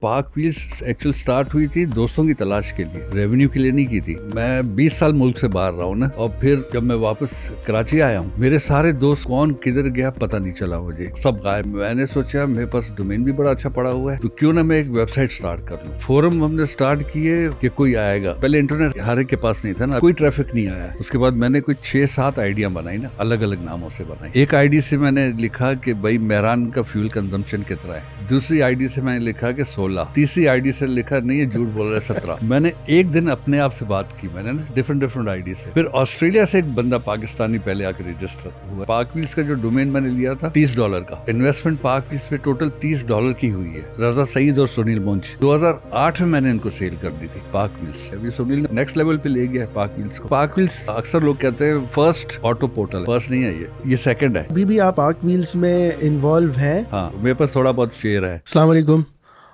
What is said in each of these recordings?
पाक wheels actual start हुई थी दोस्तों की तलाश के लिए, रेवेन्यू के लिए नहीं की थी। मैं 20 साल मुल्क से बाहर रहा हूँ ना, और फिर जब मैं वापस कराची आया हूँ, मेरे सारे दोस्त कौन किधर गया पता नहीं चला, मुझे सब गायब। मैंने सोचा मेरे पास डोमेन भी बड़ा अच्छा पड़ा हुआ है, तो क्यों ना मैं एक वेबसाइट स्टार्ट कर लूँ। फोरम हमने स्टार्ट किए कि कोई आएगा। पहले इंटरनेट हर एक के पास नहीं था ना, कोई ट्रैफिक नहीं आया। उसके बाद मैंने कोई 6-7 आइडिया बनाई ना, अलग अलग नामों से बनाई। एक आईडी से मैंने लिखा कि भाई मेहरान का फ्यूल कंजम्पशन कितना है। दूसरी आईडी से मैंने लिखा कि 16। तीसरी आईडी से लिखा नहीं, ये झूठ बोल रहा है, 17। मैंने एक दिन अपने आप से बात की, मैंने ना डिफरेंट आईडी से। फिर ऑस्ट्रेलिया से एक बंदा पाकिस्तानी पहले आकर रजिस्टर हुआ। पाक व्हील्स का जो डोमेन मैंने लिया था $30 का, इन्वेस्टमेंट पाक व्हील्स पे टोटल $30 की हुई है। रजा सईद और सुनील मुंज 2008 में मैंने इनको सेल कर दी थी पाक व्हील्स। अभी सुनील नेक्स्ट लेवल पे ले गया है पाक व्हील्स को। पाक व्हील्स अक्सर लोग कहते हैं फर्स्ट ऑटो पोर्टल, फर्स्ट नहीं है, ये सेकंड है। अभी भी आप पाक व्हील्स में इन्वॉल्व हैं? हाँ, मेरे पास थोड़ा बहुत शेयर है। अस्सलाम वालेकुम,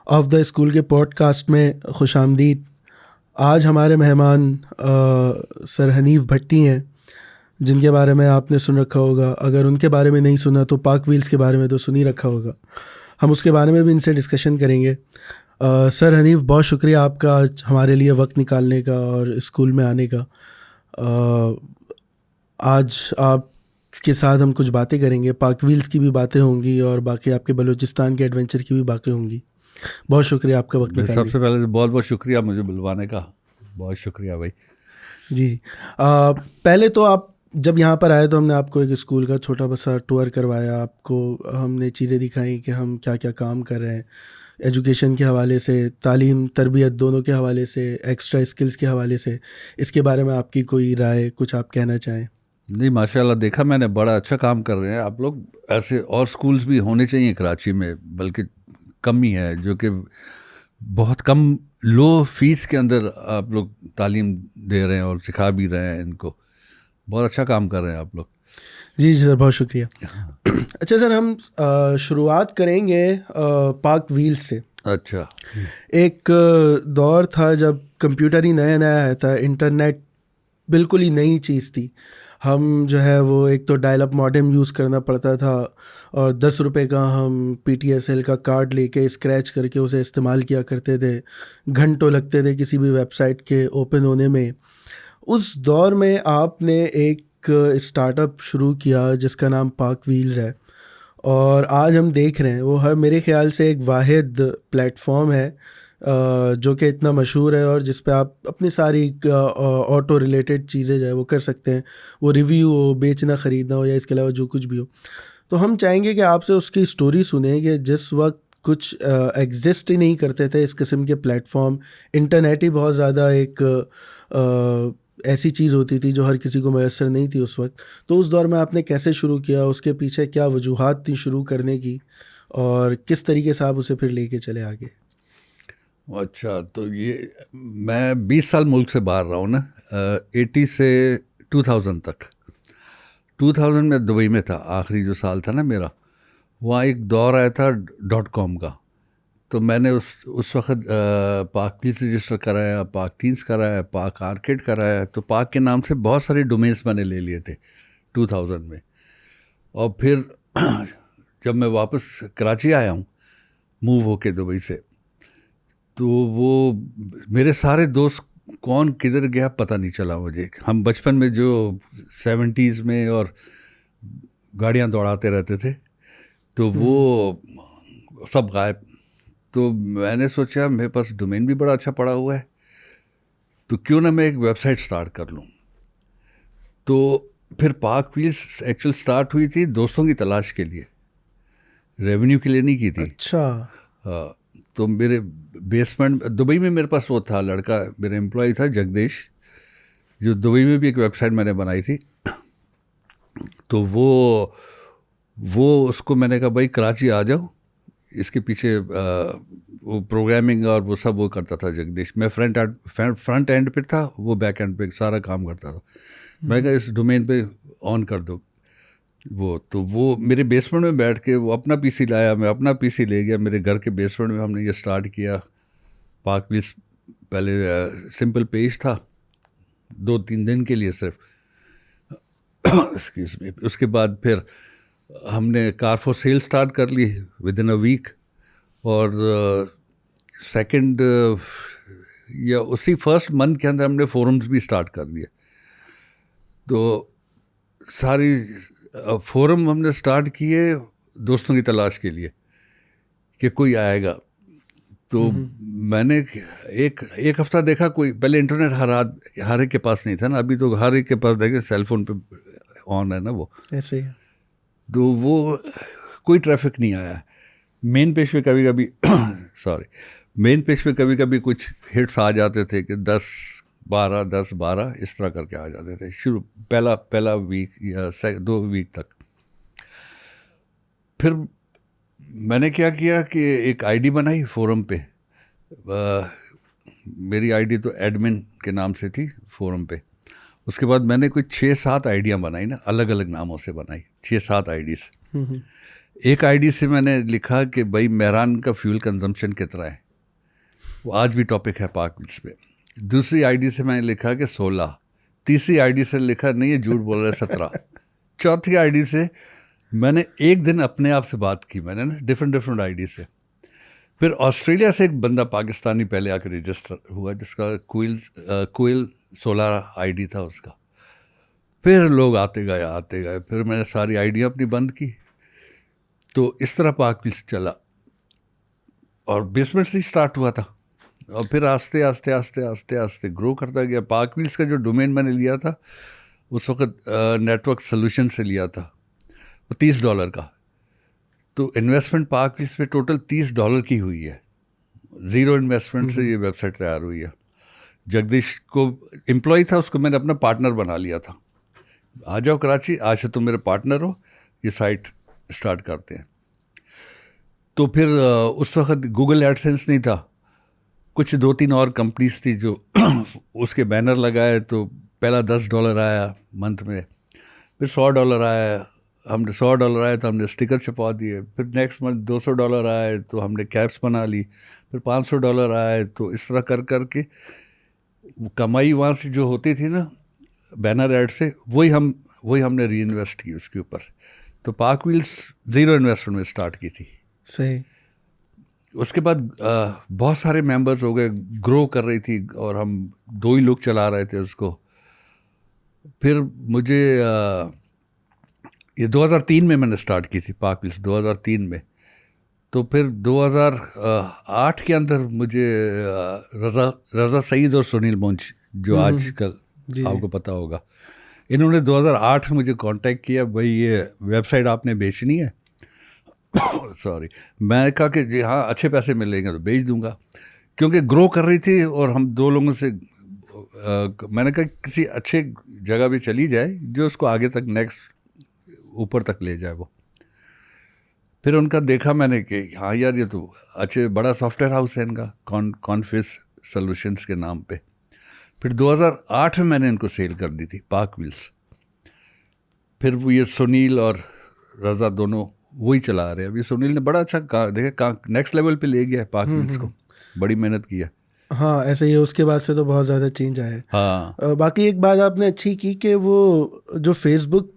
ऑफ द स्कूल के पॉडकास्ट में खुश आमदीद। आज हमारे मेहमान सर हनीफ भट्टी हैं, जिनके बारे में आपने सुन रखा होगा। अगर उनके बारे में नहीं सुना तो पाक व्हील्स के बारे में तो सुन ही रखा होगा। हम उसके बारे में भी इनसे डिस्कशन करेंगे। सर हनीफ, बहुत शुक्रिया आपका आज हमारे लिए वक्त निकालने का और स्कूल में आने का। आज आपके साथ हम कुछ बातें करेंगे, पाक व्हील्स की भी बातें होंगी और बाकी आपके बलूचिस्तान के एडवेंचर की भी बातें होंगी। बहुत शुक्रिया आपका वक्त निकालने। सबसे पहले बहुत बहुत शुक्रिया मुझे बुलवाने का, बहुत शुक्रिया भाई। जी, पहले तो आप जब यहाँ पर आए तो हमने आपको एक स्कूल का छोटा सा टूर करवाया। आपको हमने चीज़ें दिखाई कि हम क्या क्या काम कर रहे हैं, एजुकेशन के हवाले से, तालीम तरबियत दोनों के हवाले से, एक्स्ट्रा स्किल्स के हवाले से। इसके बारे में आपकी कोई राय, कुछ आप कहना चाहें? नहीं, माशाल्लाह देखा मैंने, बड़ा अच्छा काम कर रहे हैं आप लोग। ऐसे और स्कूल्स भी होने चाहिए कराची में, बल्कि कम ही है, जो कि बहुत कम लो फीस के अंदर आप लोग तालीम दे रहे हैं और सिखा भी रहे हैं इनको। बहुत अच्छा काम कर रहे हैं आप लोग। जी सर, बहुत शुक्रिया। अच्छा सर, हम शुरुआत करेंगे पाक व्हील्स से। अच्छा, एक दौर था जब कंप्यूटर ही नया नया आया था, इंटरनेट बिल्कुल ही नई चीज़ थी। हम जो है वो एक तो डायल अप मॉडेम यूज़ करना पड़ता था और 10 रुपये का हम PTSL का कार्ड लेके स्क्रैच करके उसे इस्तेमाल किया करते थे। घंटों लगते थे किसी भी वेबसाइट के ओपन होने में। उस दौर में आपने एक स्टार्टअप शुरू किया जिसका नाम पाक व्हील्स है, और आज हम देख रहे हैं वो हर मेरे ख्याल से एक वाहिद प्लेटफॉर्म है जो कि इतना मशहूर है और जिस पे आप अपनी सारी ऑटो रिलेटेड चीज़ें जो है वो कर सकते हैं। वो रिव्यू हो, बेचना ख़रीदना हो, या इसके अलावा जो कुछ भी हो। तो हम चाहेंगे कि आपसे उसकी स्टोरी सुने कि जिस वक्त कुछ एग्जिस्ट ही नहीं करते थे इस किस्म के प्लेटफॉर्म, इंटरनेट ही बहुत ज़्यादा एक ऐसी चीज़ होती थी जो हर किसी को मैसर नहीं थी उस वक्त। तो उस दौर में आपने कैसे शुरू किया, उसके पीछे क्या वजूहात थी शुरू करने की, और किस तरीके से आप उसे फिर लेके चले आगे? अच्छा, तो ये मैं 20 साल मुल्क से बाहर रहा हूँ ना, 80 से 2000 तक। 2000 में दुबई में था, आखिरी जो साल था ना मेरा। वहाँ एक दौर आया था .com का, तो मैंने उस वक्त पाक व्हील्स रजिस्टर कराया, पाक टीन्स कराया, पाक आर्केड कराया। तो पाक के नाम से बहुत सारे डोमेन्स मैंने ले लिए थे 2000 में। और फिर जब मैं वापस कराची आया हूँ मूव होके दुबई से, तो वो मेरे सारे दोस्त कौन किधर गया पता नहीं चला मुझे। हम बचपन में जो 70s में और गाड़ियाँ दौड़ाते रहते थे, तो वो सब गायब। तो मैंने सोचा मेरे पास डोमेन भी बड़ा अच्छा पड़ा हुआ है, तो क्यों ना मैं एक वेबसाइट स्टार्ट कर लूँ। तो फिर पाक व्हील्स एक्चुअल स्टार्ट हुई थी दोस्तों की तलाश के लिए, रेवेन्यू के लिए नहीं की थी। अच्छा। तो मेरे बेसमेंट दुबई में मेरे पास वो था लड़का, मेरा एम्प्लॉय था जगदीश, जो दुबई में भी एक वेबसाइट मैंने बनाई थी। तो वो उसको मैंने कहा भाई कराची आ जाओ, इसके पीछे वो प्रोग्रामिंग और वो सब वो करता था जगदीश। मैं फ्रंट एंड पे था, वो बैक एंड पे सारा काम करता था। मैं कहा इस डोमेन पे ऑन कर दो वो। तो वो मेरे बेसमेंट में बैठ के वो अपना पीसी लाया, मैं अपना पीसी ले गया। मेरे घर के बेसमेंट में हमने ये स्टार्ट किया पाक व्हील्स। पहले सिंपल पेज था 2-3 दिन के लिए सिर्फ। Excuse me. उसके बाद फिर हमने कार फॉर सेल स्टार्ट कर ली विद इन अ वीक, और सेकंड या उसी फर्स्ट मंथ के अंदर हमने फोरम्स भी स्टार्ट कर दिए। तो सारी फोरम हमने स्टार्ट किए दोस्तों की तलाश के लिए कि कोई आएगा। तो मैंने एक हफ्ता देखा कोई, पहले इंटरनेट हर एक के पास नहीं था ना, अभी तो हर एक के पास देखे सेलफोन पे ऑन है ना वो, ऐसे ही। तो वो कोई ट्रैफिक नहीं आया। मेन पेज पे कभी कभी मेन पेज पे कभी कभी कुछ हिट्स आ जाते थे कि 10-12 इस तरह करके आ जाते थे शुरू पहला वीक या 2 वीक तक। फिर मैंने क्या किया कि एक आईडी बनाई फोरम पे। मेरी आईडी तो एडमिन के नाम से थी फोरम पे। उसके बाद मैंने कोई 6-7 आइडियाँ बनाई ना, अलग अलग नामों से बनाई, 6-7 आईडीज़। एक आईडी से मैंने लिखा कि भाई मेहरान का फ्यूल कंजम्पशन कितना है, वो आज भी टॉपिक है पाक विल्स पे। दूसरी आईडी से मैंने लिखा कि 16। तीसरी आईडी से लिखा नहीं ये झूठ बोल रहा है 17। चौथी आईडी से मैंने एक दिन अपने आप से बात की, मैंने ना डिफरेंट आईडी से। फिर ऑस्ट्रेलिया से एक बंदा पाकिस्तानी पहले आकर रजिस्टर हुआ जिसका कोयल 16 आईडी था उसका। फिर लोग आते गए, फिर मैंने सारी आईडियाँ अपनी बंद की। तो इस तरह पाक विल्स चला और बेसमेंट से ही स्टार्ट हुआ था और फिर आस्ते आस्ते ग्रो करता गया। पाक विल्स का जो डोमेन मैंने लिया था उस वक्त नेटवर्क सोल्यूशन से लिया था, वो $30 का। तो इन्वेस्टमेंट पाक विल्स पे टोटल $30 की हुई है। ज़ीरो इन्वेस्टमेंट से ये वेबसाइट तैयार हुई है। जगदीश को एम्प्लॉय था, उसको मैंने अपना पार्टनर बना लिया था। आ जाओ कराची, आज से तुम मेरे पार्टनर हो, ये साइट स्टार्ट करते हैं। तो फिर उस वक्त गूगल एडसेंस नहीं था, कुछ 2-3 और कंपनीज थी जो उसके बैनर लगाए। तो पहला $10 आया मंथ में, फिर $100 आया, हमने $100 आए तो हमने स्टिकर छपवा दिए। फिर नेक्स्ट मंथ $200 आए तो हमने कैप्स बना ली। फिर $500 आए। तो इस तरह कर के कमाई वहाँ से जो होती थी ना बैनर ऐड से, वही हमने री इन्वेस्ट की उसके ऊपर। तो पाक विल्स ज़ीरो इन्वेस्टमेंट में स्टार्ट की थी। सही। उसके बाद बहुत सारे मेंबर्स हो गए, ग्रो कर रही थी और हम 2 ही लोग चला रहे थे उसको। फिर मुझे ये 2003 में मैंने स्टार्ट की थी पाक विल्स, 2003 में। तो फिर 2008 के अंदर मुझे रज़ा सईद और सुनील मुंज जो आजकल आपको पता होगा, इन्होंने 2008 में मुझे कांटेक्ट किया, भाई ये वेबसाइट आपने बेचनी है। सॉरी, मैं कहा कि जी हाँ, अच्छे पैसे मिलेंगे तो बेच दूंगा, क्योंकि ग्रो कर रही थी। और हम 2 लोगों से मैंने कहा किसी अच्छे जगह भी चली जाए जो उसको आगे तक नेक्स्ट ऊपर तक ले जाए वो। फिर उनका देखा मैंने कि हाँ यार ये तो अच्छे बड़ा सॉफ्टवेयर हाउस है इनका, कॉन्फिस सॉल्यूशंस के नाम पे। फिर 2008 में मैंने इनको सेल कर दी थी पाक विल्स। फिर वो ये सुनील और रज़ा दोनों वही चला रहे हैं। अभी सुनील ने बड़ा अच्छा देखा नेक्स्ट लेवल पे ले गया है पाक विल्स को, बड़ी मेहनत की है। हाँ ऐसे ही है, उसके बाद से तो बहुत ज़्यादा चेंज आया है। हाँ बाकी एक बात आपने अच्छी की कि वो जो फेसबुक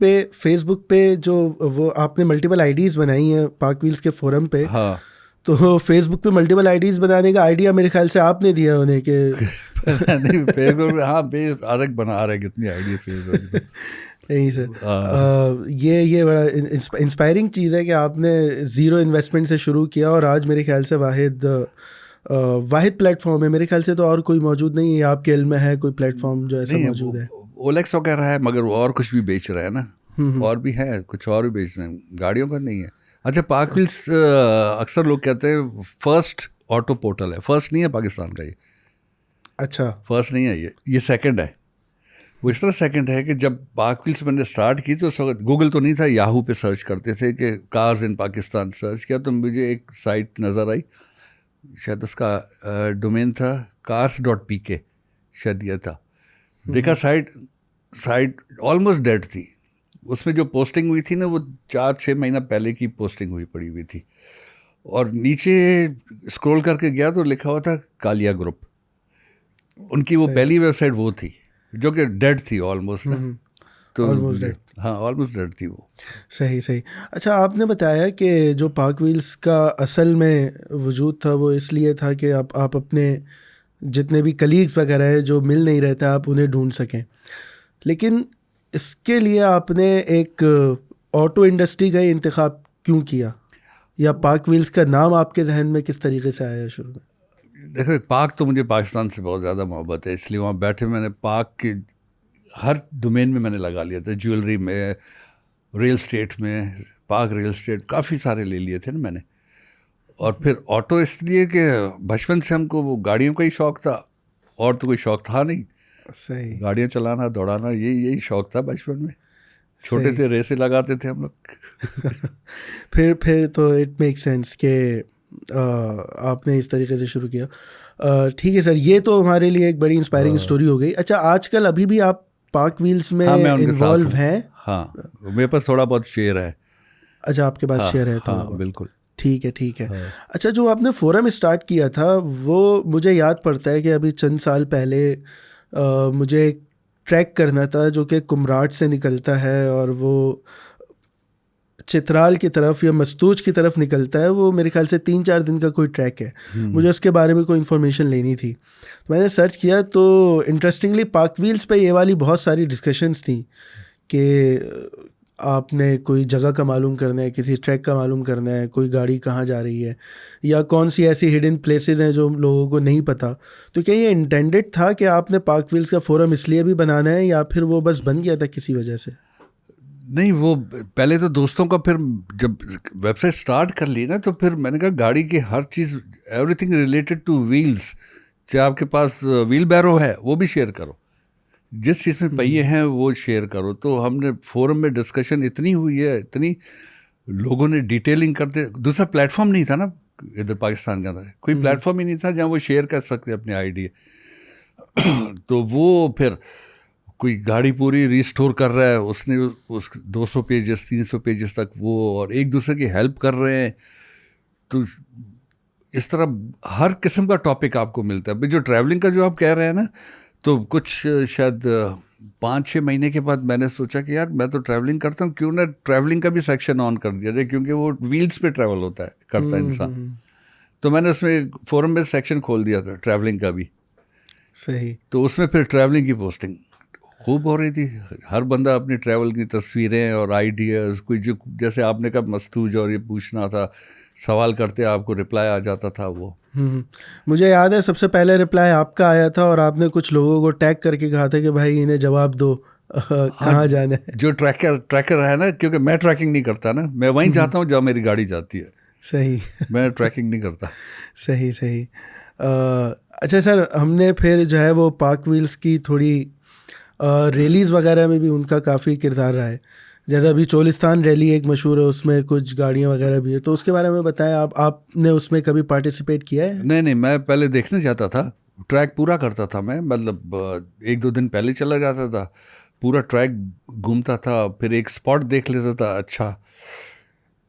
पे जो वो आपने मल्टीपल आईडीज़ बनाई हैं पाक विल्स के फोरम पे। हाँ तो फेसबुक पे मल्टीपल आईडीज़ बनाने का आइडिया मेरे ख्याल से आपने दिया है उन्हें कि नहीं फेसबुक में, हाँ अलग बना रहे कितनी आईडी फेसबुक। नहीं सर, ये बड़ा इंस्पायरिंग चीज़ है कि आपने ज़ीरो इन्वेस्टमेंट से शुरू किया और आज मेरे ख्याल से वाहिद प्लेटफॉर्म है, मेरे ख्याल से तो और कोई मौजूद नहीं है। आपके इल्म में है कोई प्लेटफॉर्म जो ऐसा मौजूद है? ओलेक्स वगैरह है, मगर वो और कुछ भी बेच रहे हैं ना, और भी है कुछ और भी बेच रहे हैं, गाड़ियों का नहीं है। अच्छा, पाक विल्स अक्सर लोग कहते हैं फर्स्ट ऑटो पोर्टल है। फर्स्ट नहीं है पाकिस्तान का ये। अच्छा, फर्स्ट नहीं है ये सेकंड है। वो इस तरह सेकंड है कि जब पाक विल्स मैंने स्टार्ट की तो उस वक्त गूगल तो नहीं था, याहू पे सर्च करते थे कि कार्स इन पाकिस्तान सर्च किया तो मुझे एक साइट नज़र आई, शायद उसका डोमेन था cars.pk, शायद ये था। देखा साइट ऑलमोस्ट डेड थी। उसमें जो पोस्टिंग हुई थी ना वो 4-6 महीना पहले की पोस्टिंग पड़ी हुई थी। और नीचे स्क्रॉल करके गया तो लिखा हुआ था कालिया ग्रुप। उनकी वो पहली वेबसाइट वो थी जो कि डेड थी ऑलमोस्ट ना। तो Almost dead. हाँ ऑलमोस्ट डेड थी वो। सही सही। अच्छा, आपने बताया कि जो पाक व्हील्स का असल में वजूद था वो इसलिए था कि आप अपने जितने भी कलीग्स वगैरह हैं जो मिल नहीं रहते आप उन्हें ढूंढ सकें, लेकिन इसके लिए आपने एक ऑटो इंडस्ट्री का ही इंतखाब क्यों किया, या पाक व्हील्स का नाम आपके जहन में किस तरीके से आया शुरू में? देखो पाक तो मुझे पाकिस्तान से बहुत ज़्यादा मोहब्बत है, इसलिए वहाँ बैठे मैंने पाक के हर डोमेन में मैंने लगा लिया था, ज्वेलरी में, रियल स्टेट में, पाक रियल स्टेट काफ़ी सारे ले लिए थे ना मैंने। और फिर ऑटो इसलिए कि बचपन से हमको वो गाड़ियों का ही शौक़ था, और तो कोई शौक़ था नहीं। सही। गाड़ियाँ चलाना, दौड़ाना, यही शौक़ था बचपन में। छोटे थे, रेसे लगाते थे हम लोग। फिर तो इट मेक सेंस कि आपने इस तरीके से शुरू किया। ठीक है सर, ये तो हमारे लिए एक बड़ी इंस्पायरिंग स्टोरी हो गई। अच्छा, आजकल अभी भी आप पाक व्हील्स में हाँ, मैं उनके साथ इन्वॉल्व हूँ। हैं? हाँ, मेरे पास थोड़ा बहुत शेयर है। अच्छा, आपके पास हाँ, शेयर है थोड़ा हाँ, बहुत? बिल्कुल। ठीक है ठीक है। हाँ। अच्छा, जो आपने फोरम स्टार्ट किया था वो मुझे याद पड़ता है कि अभी चंद साल पहले मुझे एक ट्रैक करना था जो कि कुमराट से निकलता है और वो चित्राल की तरफ या मस्तूज की तरफ निकलता है। वो मेरे ख्याल से 3-4 दिन का कोई ट्रैक है। मुझे उसके बारे में कोई इन्फॉर्मेशन लेनी थी, तो मैंने सर्च किया, तो इंटरेस्टिंगली पाक व्हील्स पे ये वाली बहुत सारी डिस्कशंस थी कि आपने कोई जगह का मालूम करना है, किसी ट्रैक का मालूम करना है, कोई गाड़ी कहाँ जा रही है, या कौन सी ऐसी हिडन प्लेसेस हैं जो लोगों को नहीं पता। तो क्या ये इंटेंडेड था कि आपने पाक व्हील्स का फोरम इसलिए भी बनाना है, या फिर वो बस बन गया था किसी वजह से? नहीं, वो पहले तो दोस्तों का, फिर जब वेबसाइट स्टार्ट कर ली ना तो फिर मैंने कहा गाड़ी की हर चीज़, एवरीथिंग रिलेटेड टू व्हील्स, चाहे आपके पास व्हील बैरो है वो भी शेयर करो, जिस चीज़ में पहिए हैं वो शेयर करो। तो हमने फोरम में डिस्कशन इतनी हुई है, इतनी लोगों ने डिटेलिंग करते, दूसरा प्लेटफॉर्म नहीं था ना इधर पाकिस्तान के अंदर, कोई प्लेटफॉर्म ही नहीं था जहाँ वो शेयर कर सकते अपने आइडिया। तो वो फिर कोई गाड़ी पूरी रिस्टोर कर रहा है, उसने उस 200 पेजेस 300 पेजेस तक वो, और एक दूसरे की हेल्प कर रहे हैं। तो इस तरह हर किस्म का टॉपिक आपको मिलता है। जो ट्रैवलिंग का जो आप कह रहे हैं ना, तो कुछ शायद 5-6 महीने के बाद मैंने सोचा कि यार मैं तो ट्रैवलिंग करता हूँ, क्यों ना ट्रैवलिंग का भी सेक्शन ऑन कर दिया जाए, क्योंकि वो व्हील्स पे ट्रैवल होता है, करता है इंसान। तो मैंने उसमें फोरम में सेक्शन खोल दिया था ट्रैवलिंग का भी। सही। तो उसमें फिर ट्रैवलिंग की पोस्टिंग खूब हो रही थी। हर बंदा अपनी ट्रैवल की तस्वीरें और आइडियाज़, कोई जो जैसे आपने कहा मस्तूज और ये पूछना था, सवाल करते आपको रिप्लाई आ जाता था वो। मुझे याद है सबसे पहले रिप्लाई आपका आया था और आपने कुछ लोगों को टैग करके कहा था कि भाई इन्हें जवाब दो, कहाँ जाना है। जो ट्रैकर है ना, क्योंकि मैं ट्रैकिंग नहीं करता ना, मैं वहीं जाता हूँ जहाँ मेरी गाड़ी जाती है। सही। मैं ट्रैकिंग नहीं करता। सही सही। अच्छा सर, हमने फिर जो है वो पाक व्हील्स की थोड़ी रैलीज़ वगैरह में भी उनका काफ़ी किरदार रहा है। जैसे अभी चोलिस्तान रैली एक मशहूर है, उसमें कुछ गाड़ियाँ वगैरह भी है, तो उसके बारे में बताएं। आपने उसमें कभी पार्टिसिपेट किया है? नहीं, मैं पहले देखने जाता था, ट्रैक पूरा करता था मैं, मतलब 1-2 दिन पहले चला जाता था, पूरा ट्रैक घूमता था, फिर एक स्पॉट देख लेता था। अच्छा,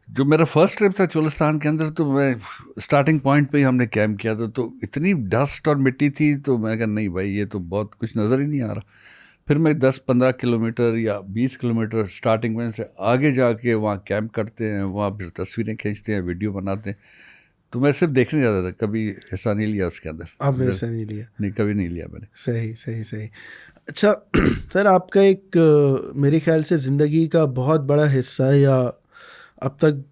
जो मेरा फर्स्ट ट्रिप था चोलिस्तान के अंदर, तो मैं स्टार्टिंग पॉइंट पे ही हमने कैंप किया था, तो इतनी डस्ट और मिट्टी थी, तो मैंने कहा नहीं भाई ये तो बहुत कुछ नज़र ही नहीं आ रहा। फिर मैं 10-15 किलोमीटर या 20 किलोमीटर स्टार्टिंग पॉइंट से आगे जाके वहाँ कैंप करते हैं, वहाँ फिर तस्वीरें खींचते हैं, वीडियो बनाते हैं। तो मैं सिर्फ देखने जाता था, कभी हिस्सा नहीं लिया उसके अंदर। आपने हिस्सा नहीं लिया? नहीं, कभी नहीं लिया मैंने। सही सही सही। अच्छा सर, आपका एक मेरे ख्याल से ज़िंदगी का बहुत बड़ा हिस्सा, या अब तक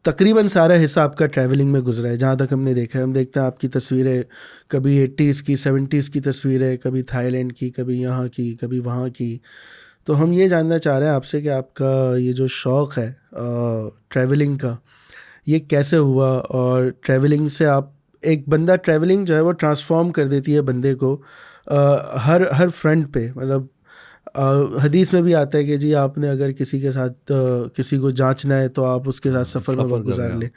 तकरीबन सारा हिस्सा आपका ट्रैवलिंग में गुजरा है, जहाँ तक हमने देखा है। हम देखते हैं आपकी तस्वीरें कभी 80s की 70s की तस्वीरें, कभी थाईलैंड की, कभी यहाँ की, कभी वहाँ की। तो हम ये जानना चाह रहे हैं आपसे कि आपका ये जो शौक़ है ट्रैवलिंग का, ये कैसे हुआ, और ट्रैवलिंग से आप, एक बंदा ट्रैवलिंग जो है वो ट्रांसफॉर्म कर देती है बंदे को हर फ्रंट पे। मतलब हदीस में भी आता है कि जी आपने अगर किसी के साथ किसी को जांचना है तो आप उसके साथ सफ़र में वक्त गुजार लें।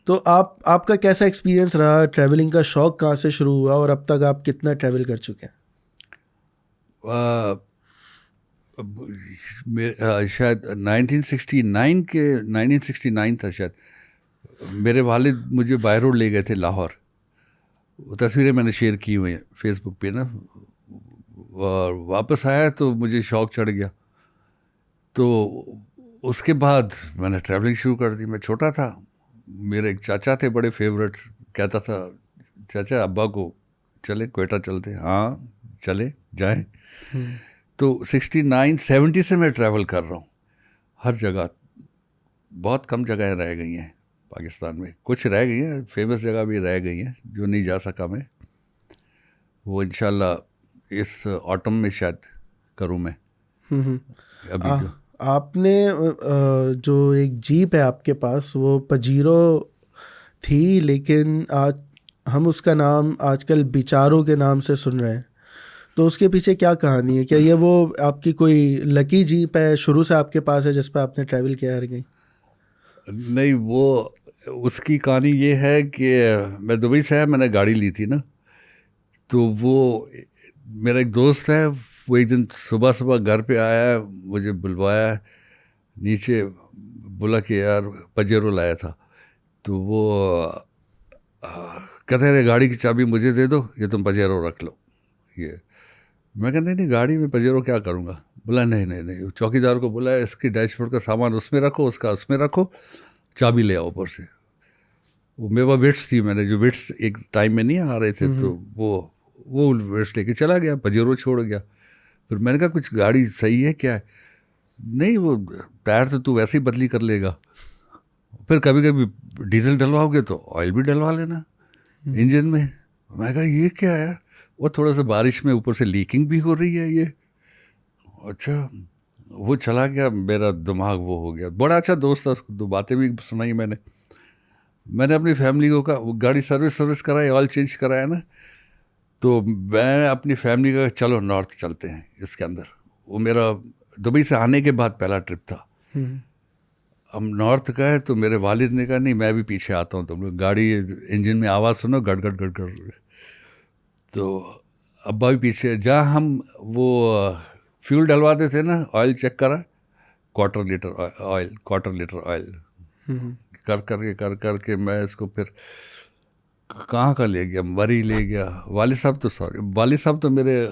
तो आपका कैसा एक्सपीरियंस रहा? ट्रैवलिंग का शौक़ कहाँ से शुरू हुआ और अब तक आप कितना ट्रैवल कर चुके हैं? शायद 1969 था शायद, मेरे वालिद मुझे बाय रोड ले गए थे लाहौर। वो तस्वीरें मैंने शेयर की हुई हैं फेसबुक पे ना, और वापस आया तो मुझे शौक़ चढ़ गया तो उसके बाद मैंने ट्रैवलिंग शुरू कर दी। मैं छोटा था, मेरे एक चाचा थे बड़े फेवरेट, कहता था चाचा अब्बा को चले कोयटा चलते, हाँ चले जाएं। तो 69-70 से मैं ट्रैवल कर रहा हूँ हर जगह। बहुत कम जगहें रह गई हैं पाकिस्तान में, कुछ रह गई हैं, फेमस जगह भी रह गई हैं जो नहीं जा सका मैं। वो इंशाल्लाह इस ऑटम में शायद करूँ मैं। अभी जो आपने जो एक जीप है आपके पास वो पजीरो थी, लेकिन आज हम उसका नाम आजकल बिचारो के नाम से सुन रहे हैं, तो उसके पीछे क्या कहानी है? क्या ये वो आपकी कोई लकी जीप है, शुरू से आपके पास है, जिस पर आपने ट्रैवल किया है कहीं? नहीं, वो उसकी कहानी ये है कि मैं दुबई से आया, मैंने गाड़ी ली थी ना, तो वो मेरा एक दोस्त है, वो एक दिन सुबह सुबह घर पे आया, मुझे बुलवाया नीचे, बोला कि यार पजेरो लाया था। तो वो कहते रहे गाड़ी की चाबी मुझे दे दो, ये तुम पजेरो रख लो। ये मैं कहता नहीं गाड़ी में पजेरो क्या करूँगा। बोला नहीं नहीं नहीं, चौकीदार को बोला इसकी डैशबोर्ड का सामान उसमें रखो, उसका उसमें रखो, चाबी ले आओ ऊपर से। वो मेरे पास विट्स थी, मैंने जो विट्स एक टाइम में नहीं आ रहे थे, तो वो विट्स लेके चला गया, पजेरो छोड़ गया। फिर मैंने कहा कुछ गाड़ी सही है क्या है? नहीं, वो टायर तो तू वैसे ही बदली कर लेगा, फिर कभी कभी डीजल डलवाओगे तो ऑयल भी डलवा लेना इंजन में। मैं कहा ये क्या है? वो थोड़ा सा बारिश में ऊपर से लीकिंग भी हो रही है ये। अच्छा, वो चला गया, मेरा दिमाग वो हो गया। बड़ा अच्छा दोस्त था, उसको 2 बातें भी सुनाई मैंने अपनी फैमिली को कहा, वो गाड़ी सर्विस कराई, ऑयल चेंज कराया ना, तो मैं अपनी फैमिली का चलो नॉर्थ चलते हैं इसके अंदर। वो मेरा दुबई से आने के बाद पहला ट्रिप था। हम नॉर्थ का है, तो मेरे वालिद ने कहा नहीं मैं भी पीछे आता हूँ, तुम लोग गाड़ी इंजन में आवाज़ सुनो गड़ गड़ गड़ गड़। तो अब्बा भी पीछे, जहाँ हम वो फ्यूल डलवाते थे ना, ऑयल चेक करा, क्वार्टर लीटर ऑयल कर के मैं इसको फिर कहाँ का ले गया, मरी ले गया। वालिद साहब तो मेरे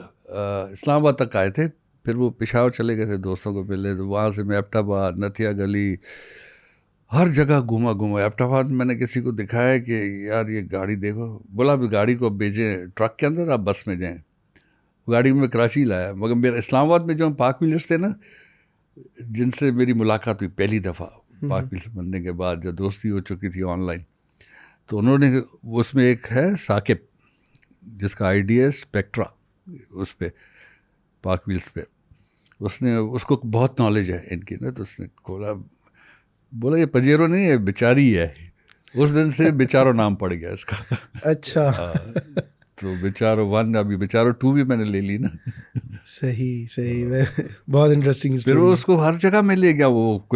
इस्लामाबाद तक आए थे, फिर वो पेशावर चले गए थे दोस्तों को मिलने, तो वहाँ से मैं एबटाबाद, नथिया गली, हर जगह घूमा। एबटाबाद मैंने किसी को दिखाया कि यार ये गाड़ी देखो, बोला अभी गाड़ी को भेजें ट्रक के अंदर, आप बस में जाएं। गाड़ी में कराची लाया, मगर मेरा इस्लामाबाद में जो पाक मिलर्स थे ना, जिनसे मेरी मुलाकात हुई पहली दफ़ा पाक मिलर्स बनने के बाद, जो दोस्ती हो चुकी थी ऑनलाइन, तो उन्होंने, उसमें एक है साकिब जिसका आईडी है स्पेक्ट्रा, उस पर पाक व्हील्स पे, उसने, उसको बहुत नॉलेज है इनकी ना, तो उसने खोला, बोला ये पजेरो नहीं है, बेचारी है। उस दिन से बेचारो नाम पड़ गया इसका। अच्छा। तो बेचारो 1, अभी बेचारो 2 भी मैंने ले ली ना। सही बहुत इंटरेस्टिंग। फिर वो उसको हर जगह में ले गया, वो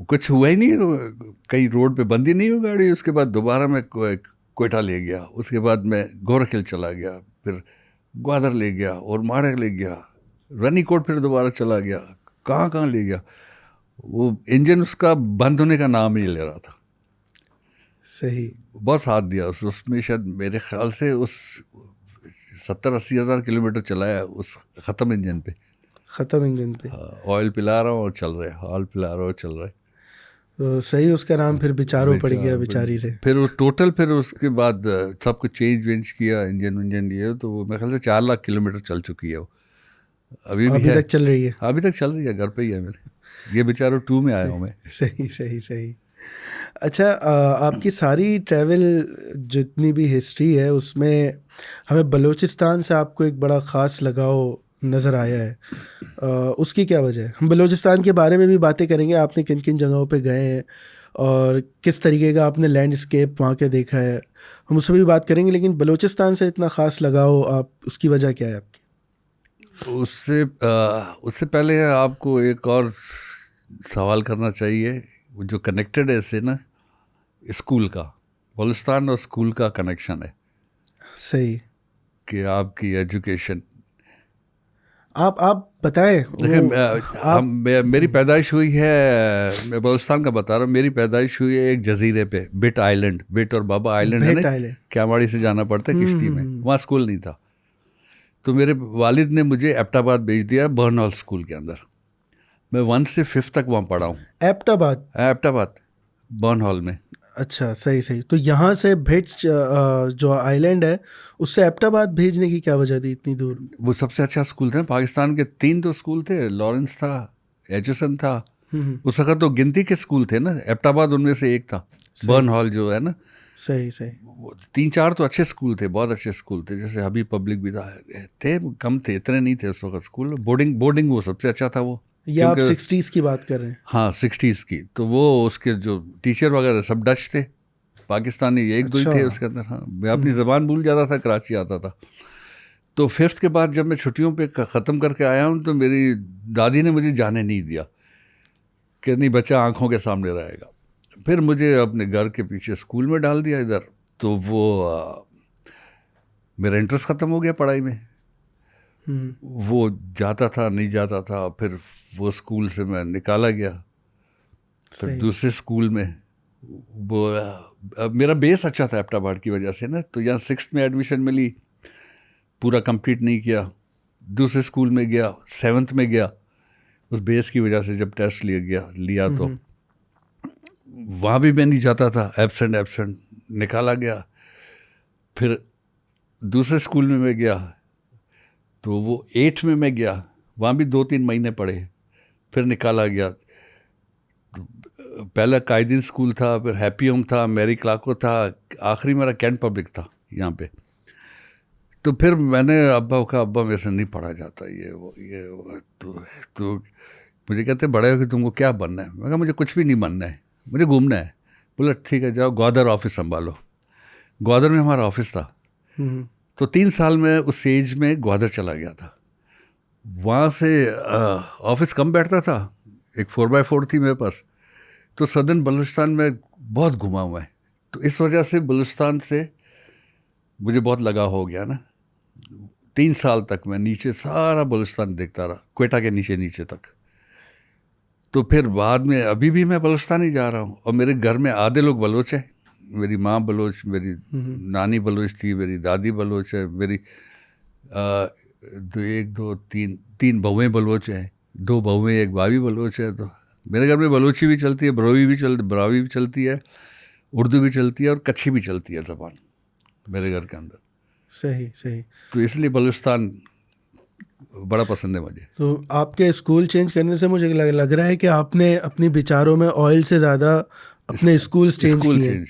कुछ हुआ ही नहीं, कहीं रोड पे बंदी नहीं हुई गाड़ी। उसके बाद दोबारा मैं कोयटा ले गया, उसके बाद मैं गोरखिल चला गया, फिर ग्वादर ले गया, और माड़े ले गया, रानीकोट फिर दोबारा चला गया, कहाँ ले गया। वो इंजन उसका बंद होने का नाम ही ले रहा था। सही, बहुत साथ दिया उसमें। शायद मेरे ख्याल से उस 70-80 हज़ार किलोमीटर चलाया उस ख़त्म इंजन पे। ऑयल पिला रहा हूँ और चल रहा है, ऑयल पिला रहा हूँ और चल रहा है। तो सही, उसका नाम फिर बेचारो पड़ गया बेचारी से। फिर वो टोटल, फिर उसके बाद सब कुछ चेंज किया, इंजन लिए, तो वो मेरे ख्याल से 4 लाख किलोमीटर चल चुकी है वो। अभी तक चल रही है? अभी तक चल रही है, घर पे ही है मेरे। ये बेचारो 2 में आया हूँ मैं। सही। अच्छा, आपकी सारी ट्रैवल जितनी भी हिस्ट्री है, उसमें हमें बलूचिस्तान से आपको एक बड़ा ख़ास लगाव नज़र आया है। उसकी क्या वजह है? हम बलूचिस्तान के बारे में भी बातें करेंगे, आपने किन किन जगहों पे गए हैं और किस तरीके का आपने लैंडस्केप वहाँ के देखा है, हम उससे भी बात करेंगे। लेकिन बलूचिस्तान से इतना ख़ास लगाव, आप उसकी वजह क्या है आपकी? उससे पहले आपको एक और सवाल करना चाहिए, जो कनेक्टेड है इससे ना, स्कूल का, बलूचिस्तान और स्कूल का कनेक्शन है। सही, कि आपकी एजुकेशन, आप बताएं। देखिए, मेरी पैदाइश हुई है, मैं बलूचिस्तान का बता रहा हूँ, मेरी पैदाइश हुई है एक जजीरे पे, बिट आइलैंड, बिट और बाबा आइलैंड है ना, कैमाड़ी से जाना पड़ता है किश्ती में, वहाँ स्कूल नहीं था। तो मेरे वालिद ने मुझे एबटाबाद भेज दिया बर्नॉल स्कूल के अंदर। मैं 1 से 5 तक वहाँ पढ़ा हूँ, एबटाबाद? एबटाबाद बर्न हॉल में। अच्छा, सही सही। तो यहाँ से भिट्स जो आइलैंड है उससे एबटाबाद भेजने की क्या वजह थी इतनी दूर? वो सबसे अच्छा स्कूल था पाकिस्तान के, 3 तो स्कूल थे, लॉरेंस था, एचएसएन था, उस वक्त तो गिनती के स्कूल थे ना, एबटाबाद उनमें से एक था, बर्न हॉल जो है ना। सही सही। 3-4 तो अच्छे स्कूल थे, बहुत अच्छे स्कूल थे, जैसे हबीब पब्लिक भी था, थे कम थे, इतने नहीं थे उस वक्त स्कूल। बोर्डिंग वो सबसे अच्छा था वो। ये आप 60s की बात कर रहे हैं? हाँ 60s की। तो वो उसके जो टीचर वगैरह सब डच थे, पाकिस्तानी एक दो ही थे उसके अंदर। हाँ, मैं अपनी ज़बान भूल जाता था, कराची आता था। तो 5th के बाद जब मैं छुट्टियों पे ख़त्म करके आया हूँ तो मेरी दादी ने मुझे जाने नहीं दिया कि नहीं बच्चा आंखों के सामने रहेगा। फिर मुझे अपने घर के पीछे स्कूल में डाल दिया इधर। तो वो मेरा इंटरेस्ट ख़त्म हो गया पढ़ाई में। वो जाता था नहीं जाता था, फिर वो स्कूल से मैं निकाला गया। फिर दूसरे स्कूल में वो मेरा बेस अच्छा था एबटाबाद की वजह से ना, तो यहाँ 6th में एडमिशन मिली, पूरा कंप्लीट नहीं किया। दूसरे स्कूल में गया, 7th में गया, उस बेस की वजह से जब टेस्ट लिया तो वहाँ भी मैं नहीं जाता था, एब्सेंट निकाला गया। फिर दूसरे स्कूल में मैं गया तो वो 8 में मैं गया, वहाँ भी 2-3 महीने पढ़े, फिर निकाला गया। पहला कायदीन स्कूल था, फिर हैप्पी होम था, मैरी क्लाको था, आखिरी मेरा कैंट पब्लिक था यहाँ पे। तो फिर मैंने अब्बा को कहा, अब्बा मेरे से नहीं पढ़ा जाता ये वो। तो मुझे कहते बड़े हो कि तुमको क्या बनना है? मैं कहा मुझे कुछ भी नहीं बनना है, मुझे घूमना है। बोला ठीक है जाओ ग्वादर ऑफिस संभालो। ग्वादर में हमारा ऑफिस था। तो 3 साल में उस एज में ग्वादर चला गया था। वहाँ से ऑफिस कम बैठता था, एक 4x4 थी मेरे पास। तो सदर्न बलूचिस्तान में बहुत घुमा हुआ है, तो इस वजह से बलूचिस्तान से मुझे बहुत लगाव हो गया ना। 3 साल तक मैं नीचे सारा बलूचिस्तान देखता रहा, क्वेटा के नीचे तक। तो फिर बाद में अभी भी मैं बलूचिस्तान ही जा रहा हूँ, और मेरे घर में आधे लोग बलोच हैं। मेरी माँ बलोच, मेरी नानी बलोच थी, मेरी दादी बलोच है, मेरी 3 बहुएँ बलोच हैं, 2 बहुएँ, एक भाभी बलोच है। तो मेरे घर में बलोची भी चलती है, ब्रावी भी चलती है, उर्दू भी चलती है, और कच्छी भी चलती है ज़बान मेरे घर के अंदर। सही सही। तो इसलिए बलूचिस्तान बड़ा पसंद है मुझे। तो आपके स्कूल चेंज करने से मुझे लग रहा है कि आपने अपने विचारों में ऑयल से ज़्यादा अपने स्कूल्स चेंज किए।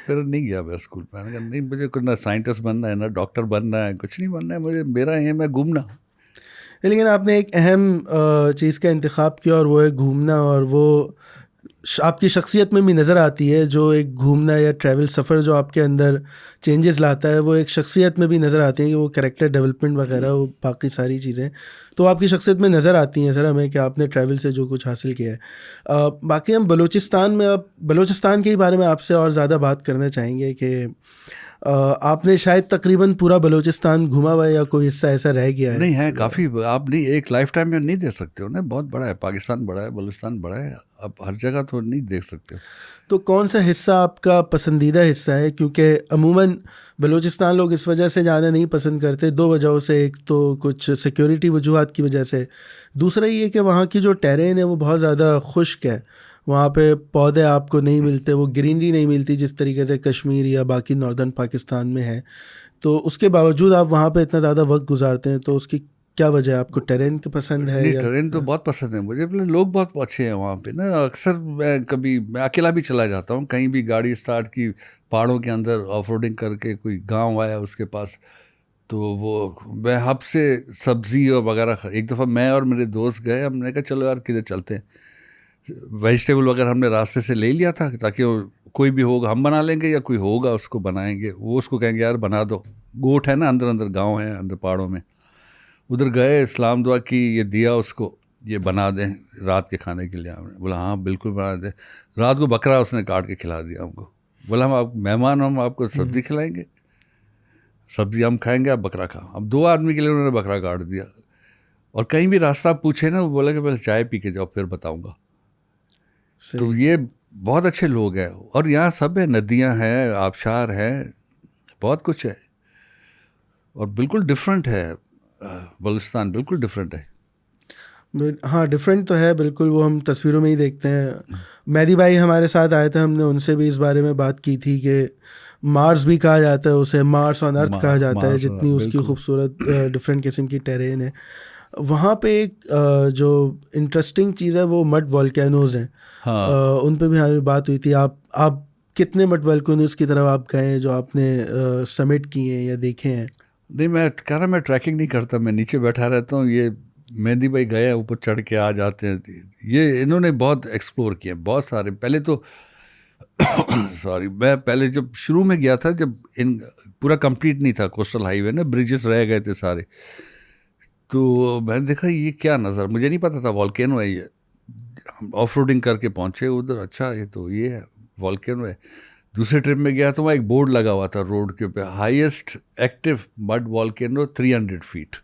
फिर नहीं गया मैं स्कूल में। मैंने कहा नहीं, मुझे कुछ ना साइंटिस्ट बनना है, ना डॉक्टर बनना है, कुछ नहीं बनना है मुझे, मेरा एम है घूमना। लेकिन आपने एक अहम चीज़ का इंतखाब किया, और वो है घूमना, और वो आपकी शख्सियत में भी नज़र आती है। जो एक घूमना या ट्रैवल सफ़र जो आपके अंदर चेंजेस लाता है, वो एक शख्सियत में भी नज़र आती है कि वो कैरेक्टर डेवलपमेंट वगैरह, वो बाकी सारी चीज़ें तो आपकी शख्सियत में नज़र आती हैं सर हमें, कि आपने ट्रैवल से जो कुछ हासिल किया है। बाकी हम बलूचिस्तान में, अब बलूचिस्तान के बारे में आपसे और ज़्यादा बात करना चाहेंगे कि आपने शायद तकरीबन पूरा बलूचिस्तान घुमा हुआ है, या कोई हिस्सा ऐसा रह गया है? नहीं है, काफ़ी। आप नहीं, एक लाइफ टाइम में नहीं देख सकते हो ना, बहुत बड़ा है पाकिस्तान, बड़ा है बलूचिस्तान, बड़ा है, आप हर जगह तो नहीं देख सकते हो। तो कौन सा हिस्सा आपका पसंदीदा हिस्सा है? क्योंकि अमूमन बलूचिस्तान लोग इस वजह से जाना नहीं पसंद करते, 2 वजहों से। एक तो कुछ सिक्योरिटी वजूहात की वजह से, दूसरा ये कि वहाँ की जो टेरेन है वो बहुत ज़्यादा खुश्क है, वहाँ पे पौधे आपको नहीं मिलते, वो ग्रीनरी नहीं मिलती जिस तरीके से कश्मीर या बाकी नॉर्दर्न पाकिस्तान में है। तो उसके बावजूद आप वहाँ पे इतना ज़्यादा वक्त गुजारते हैं, तो उसकी क्या वजह है? आपको टेरेन पसंद है? नहीं, या ट्रेन तो बहुत पसंद है मुझे, लोग बहुत अच्छे हैं वहाँ पे ना। अक्सर मैं अकेला भी चला जाता हूँ, कहीं भी गाड़ी स्टार्ट की, पहाड़ों के अंदर ऑफ रोडिंग करके, कोई गांव आया उसके पास, तो वो मैं हब से सब्ज़ी और वगैरह, एक दफ़ा मैं और मेरे दोस्त गए, हमने कहा चलो यार किधर चलते हैं, वेजिटेबल वगैरह हमने रास्ते से ले लिया था, ताकि कोई भी होगा हम बना लेंगे, या कोई होगा उसको बनाएंगे, वो उसको कहेंगे यार बना दो। गोट है ना, अंदर गाँव है अंदर पहाड़ों में। उधर गए, इस्लाम दुआ की, ये दिया उसको, ये बना दें रात के खाने के लिए। हमने बोला हाँ बिल्कुल बना दें। रात को बकरा उसने काट के खिला दिया हमको। बोला हम आप मेहमान, हम आपको सब्ज़ी खिलाएंगे, सब्ज़ी हम खाएंगे, आप बकरा खाओ। अब 2 आदमी के लिए उन्होंने बकरा काट दिया। और कहीं भी रास्ता पूछे ना, वो बोला कि पहले चाय पी के जाओ फिर बताऊँगा। तो ये बहुत अच्छे लोग हैं, और यहाँ सब है, नदियाँ हैं, आबशार हैं, बहुत कुछ है, और बिल्कुल डिफरेंट है बलूचिस्तान, बिल्कुल डिफरेंट है। हाँ, डिफरेंट तो है बिल्कुल, वो हम तस्वीरों में ही देखते हैं। मेहदी भाई हमारे साथ आए थे, हमने उनसे भी इस बारे में बात की थी कि मार्स भी कहा जाता है उसे, मार्स ऑन अर्थ कहा जाता है, मार्स जितनी उसकी बिल्कुल। खूबसूरत डिफरेंट किस्म की टेरेन है। वहाँ पे एक जो इंटरेस्टिंग चीज़ है वो मड वॉल्केनोज हैं। हाँ उन पे भी हमारी बात हुई थी। आप कितने मड वॉल्केनोज की तरफ आप गए हैं जो आपने समिट किए हैं या देखे हैं? नहीं, मैं कह रहा मैं ट्रैकिंग नहीं करता, मैं नीचे बैठा रहता हूँ। ये मेहंदी भाई गए ऊपर चढ़ के आ जाते हैं। ये इन्होंने बहुत एक्सप्लोर किए, बहुत सारे। पहले तो सॉरी, मैं पहले जब शुरू में गया था, जब इन पूरा कंप्लीट नहीं था कोस्टल हाईवे ना, ब्रिजेस रह गए थे सारे, तो मैंने देखा ये क्या नज़र, मुझे नहीं पता था वॉल्केनो है ये। हम ऑफ रोडिंग करके पहुँचे उधर, अच्छा ये तो ये है वॉल्केनो है। दूसरे ट्रिप में गया तो वहाँ एक बोर्ड लगा हुआ था रोड के ऊपर, highest active mud volcano 300 feet.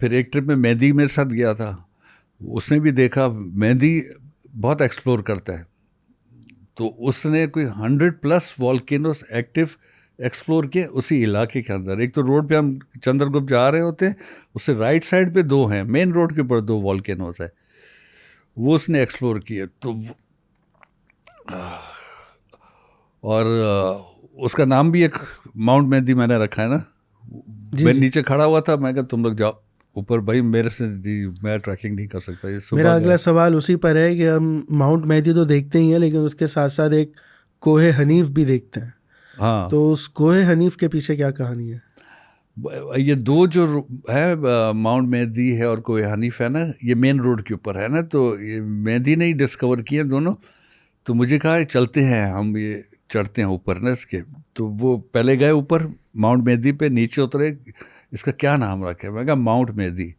फिर एक ट्रिप में मेहंदी मेरे साथ गया था, उसने भी देखा। मेहंदी बहुत एक्सप्लोर करता है, तो उसने कोई 100+ वॉल्केनोस एक्टिव एक्सप्लोर किए उसी इलाके के अंदर। एक तो रोड पे हम चंद्रगुप्त जा रहे होते हैं, उससे राइट साइड पे 2 हैं, मेन रोड के ऊपर 2 वॉल्केनोस है, वो उसने एक्सप्लोर किए। तो और उसका नाम भी एक माउंट मेहंदी मैंने रखा है ना। जी मैं जी। नीचे खड़ा हुआ था, मैं कहा तुम लोग जाओ ऊपर, भाई मेरे से मैं ट्रैकिंग नहीं कर सकता। ये सुबह मेरा अगला गए। सवाल उसी पर है कि हम माउंट मेहदी तो देखते ही हैं, लेकिन उसके साथ साथ एक कोहे हनीफ भी देखते हैं। हाँ, तो उस कोहे हनीफ के पीछे क्या कहानी है? ये 2 जो है, माउंट मेहंदी है और कोई हनीफ है ना, ये मेन रोड के ऊपर है ना। तो ये मेहंदी ने ही डिस्कवर किए दोनों। तो मुझे कहा चलते हैं हम, ये चढ़ते हैं ऊपर ना इसके। तो वो पहले गए ऊपर माउंट मेहंदी पे, नीचे उतरे, इसका क्या नाम रखे, मैं कहा माउंट मेहंदी।